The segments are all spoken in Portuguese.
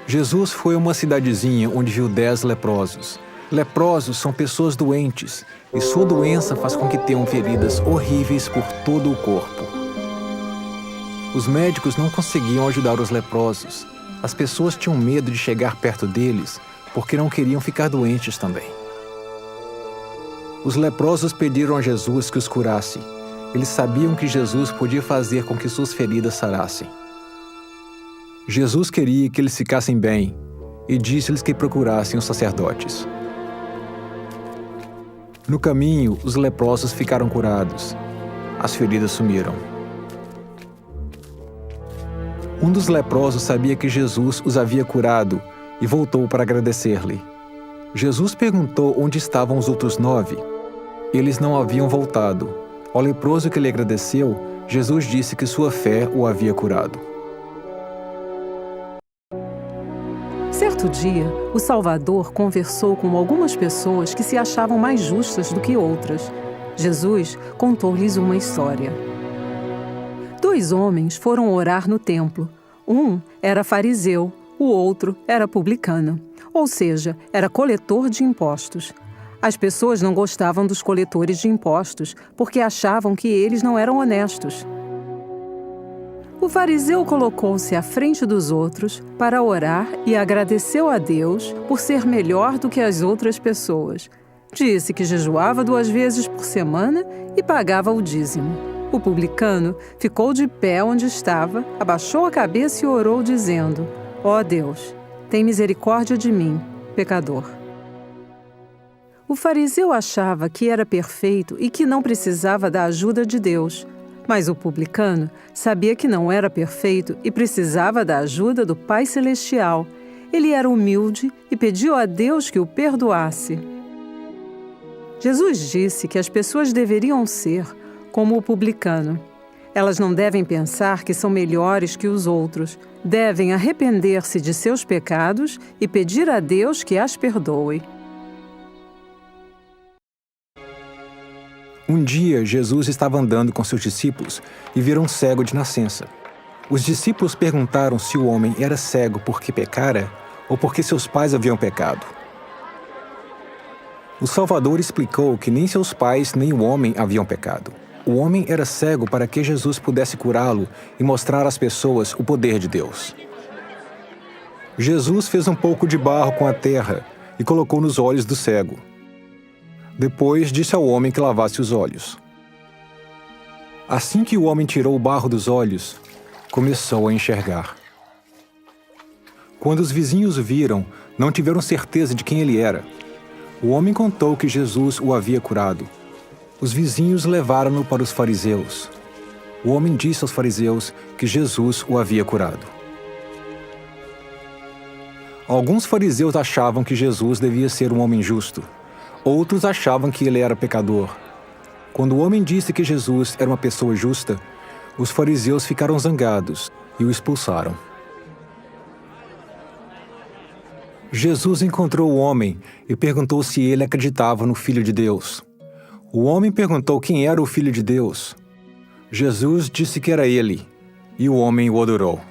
Jesus foi a uma cidadezinha onde viu 10 leprosos. Leprosos são pessoas doentes, e sua doença faz com que tenham feridas horríveis por todo o corpo. Os médicos não conseguiam ajudar os leprosos. As pessoas tinham medo de chegar perto deles, porque não queriam ficar doentes também. Os leprosos pediram a Jesus que os curasse. Eles sabiam que Jesus podia fazer com que suas feridas sarassem. Jesus queria que eles ficassem bem e disse-lhes que procurassem os sacerdotes. No caminho, os leprosos ficaram curados. As feridas sumiram. Um dos leprosos sabia que Jesus os havia curado e voltou para agradecer-lhe. Jesus perguntou onde estavam os outros 9. Eles não haviam voltado. Ao leproso que lhe agradeceu, Jesus disse que sua fé o havia curado. Certo dia, o Salvador conversou com algumas pessoas que se achavam mais justas do que outras. Jesus contou-lhes uma história. 2 homens foram orar no templo. Um era fariseu, o outro era publicano, ou seja, era coletor de impostos. As pessoas não gostavam dos coletores de impostos porque achavam que eles não eram honestos. O fariseu colocou-se à frente dos outros para orar e agradeceu a Deus por ser melhor do que as outras pessoas. Disse que jejuava 2 vezes por semana e pagava o dízimo. O publicano ficou de pé onde estava, abaixou a cabeça e orou dizendo: Ó Deus, tem misericórdia de mim, pecador. O fariseu achava que era perfeito e que não precisava da ajuda de Deus. Mas o publicano sabia que não era perfeito e precisava da ajuda do Pai Celestial. Ele era humilde e pediu a Deus que o perdoasse. Jesus disse que as pessoas deveriam ser como o publicano. Elas não devem pensar que são melhores que os outros. Devem arrepender-se de seus pecados e pedir a Deus que as perdoe. Um dia, Jesus estava andando com seus discípulos e viram um cego de nascença. Os discípulos perguntaram se o homem era cego porque pecara ou porque seus pais haviam pecado. O Salvador explicou que nem seus pais nem o homem haviam pecado. O homem era cego para que Jesus pudesse curá-lo e mostrar às pessoas o poder de Deus. Jesus fez um pouco de barro com a terra e colocou nos olhos do cego. Depois disse ao homem que lavasse os olhos. Assim que o homem tirou o barro dos olhos, começou a enxergar. Quando os vizinhos o viram, não tiveram certeza de quem ele era. O homem contou que Jesus o havia curado. Os vizinhos levaram-no para os fariseus. O homem disse aos fariseus que Jesus o havia curado. Alguns fariseus achavam que Jesus devia ser um homem justo. Outros achavam que ele era pecador. Quando o homem disse que Jesus era uma pessoa justa, os fariseus ficaram zangados e o expulsaram. Jesus encontrou o homem e perguntou se ele acreditava no Filho de Deus. O homem perguntou quem era o Filho de Deus. Jesus disse que era ele, e o homem o adorou.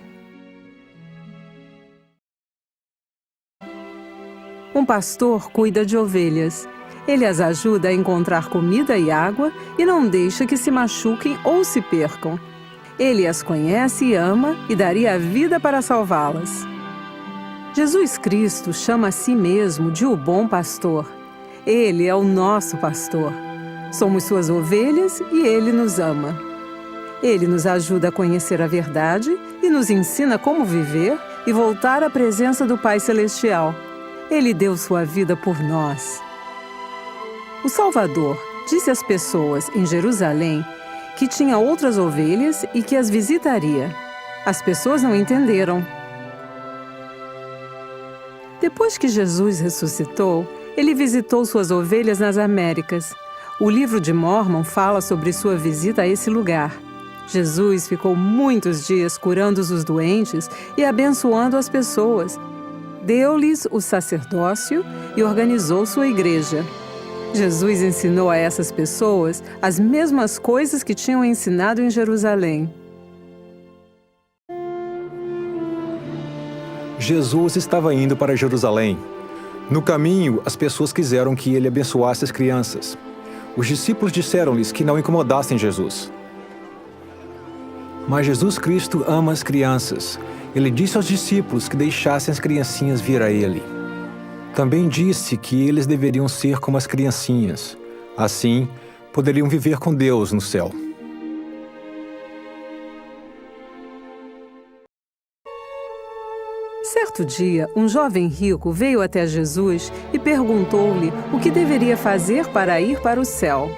Um pastor cuida de ovelhas. Ele as ajuda a encontrar comida e água e não deixa que se machuquem ou se percam. Ele as conhece e ama e daria a vida para salvá-las. Jesus Cristo chama a si mesmo de o bom pastor. Ele é o nosso pastor. Somos suas ovelhas e ele nos ama. Ele nos ajuda a conhecer a verdade e nos ensina como viver e voltar à presença do Pai Celestial. Ele deu sua vida por nós. O Salvador disse às pessoas em Jerusalém que tinha outras ovelhas e que as visitaria. As pessoas não entenderam. Depois que Jesus ressuscitou, ele visitou suas ovelhas nas Américas. O livro de Mórmon fala sobre sua visita a esse lugar. Jesus ficou muitos dias curando os doentes e abençoando as pessoas. Deu-lhes o sacerdócio e organizou sua igreja. Jesus ensinou a essas pessoas as mesmas coisas que tinham ensinado em Jerusalém. Jesus estava indo para Jerusalém. No caminho, as pessoas quiseram que ele abençoasse as crianças. Os discípulos disseram-lhes que não incomodassem Jesus. Mas Jesus Cristo ama as crianças. Ele disse aos discípulos que deixassem as criancinhas vir a ele. Também disse que eles deveriam ser como as criancinhas. Assim, poderiam viver com Deus no céu. Certo dia, um jovem rico veio até Jesus e perguntou-lhe o que deveria fazer para ir para o céu.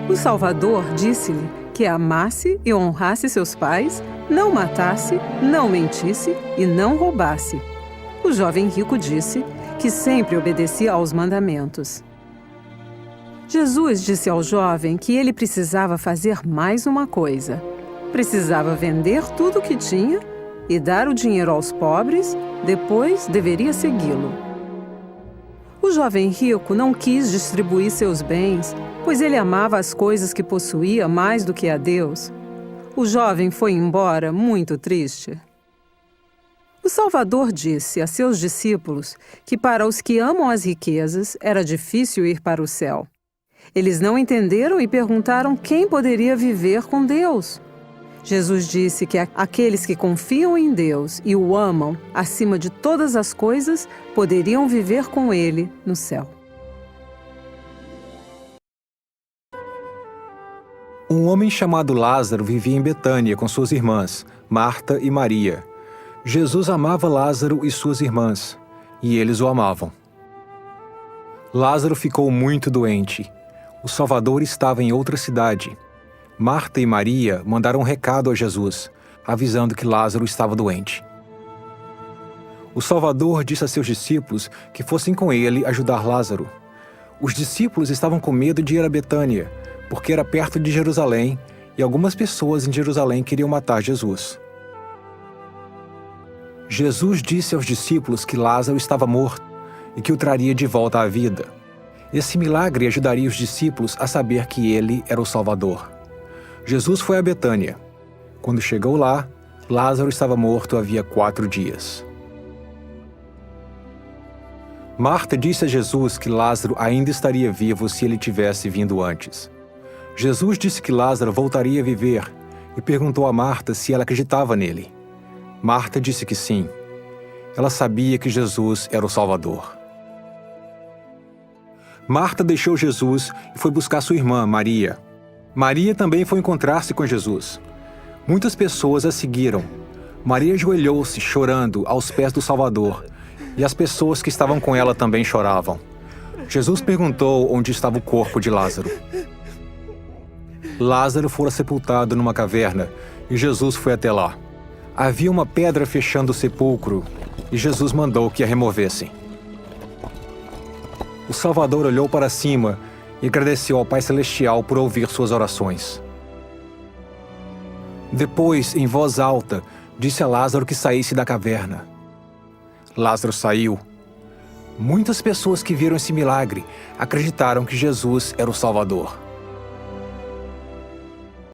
O Salvador disse-lhe que amasse e honrasse seus pais, não matasse, não mentisse e não roubasse. O jovem rico disse que sempre obedecia aos mandamentos. Jesus disse ao jovem que ele precisava fazer mais uma coisa. Precisava vender tudo o que tinha e dar o dinheiro aos pobres, depois deveria segui-lo. O jovem rico não quis distribuir seus bens, pois ele amava as coisas que possuía mais do que a Deus. O jovem foi embora muito triste. O Salvador disse a seus discípulos que para os que amam as riquezas era difícil ir para o céu. Eles não entenderam e perguntaram quem poderia viver com Deus. Jesus disse que aqueles que confiam em Deus e o amam acima de todas as coisas poderiam viver com Ele no céu. Um homem chamado Lázaro vivia em Betânia com suas irmãs, Marta e Maria. Jesus amava Lázaro e suas irmãs, e eles o amavam. Lázaro ficou muito doente. O Salvador estava em outra cidade. Marta e Maria mandaram um recado a Jesus, avisando que Lázaro estava doente. O Salvador disse a seus discípulos que fossem com ele ajudar Lázaro. Os discípulos estavam com medo de ir a Betânia, porque era perto de Jerusalém e algumas pessoas em Jerusalém queriam matar Jesus. Jesus disse aos discípulos que Lázaro estava morto e que o traria de volta à vida. Esse milagre ajudaria os discípulos a saber que ele era o Salvador. Jesus foi a Betânia. Quando chegou lá, Lázaro estava morto havia 4 dias. Marta disse a Jesus que Lázaro ainda estaria vivo se ele tivesse vindo antes. Jesus disse que Lázaro voltaria a viver e perguntou a Marta se ela acreditava nele. Marta disse que sim. Ela sabia que Jesus era o Salvador. Marta deixou Jesus e foi buscar sua irmã, Maria. Maria também foi encontrar-se com Jesus. Muitas pessoas a seguiram. Maria ajoelhou-se, chorando, aos pés do Salvador, e as pessoas que estavam com ela também choravam. Jesus perguntou onde estava o corpo de Lázaro. Lázaro fora sepultado numa caverna, e Jesus foi até lá. Havia uma pedra fechando o sepulcro, e Jesus mandou que a removessem. O Salvador olhou para cima e agradeceu ao Pai Celestial por ouvir suas orações. Depois, em voz alta, disse a Lázaro que saísse da caverna. Lázaro saiu. Muitas pessoas que viram esse milagre acreditaram que Jesus era o Salvador.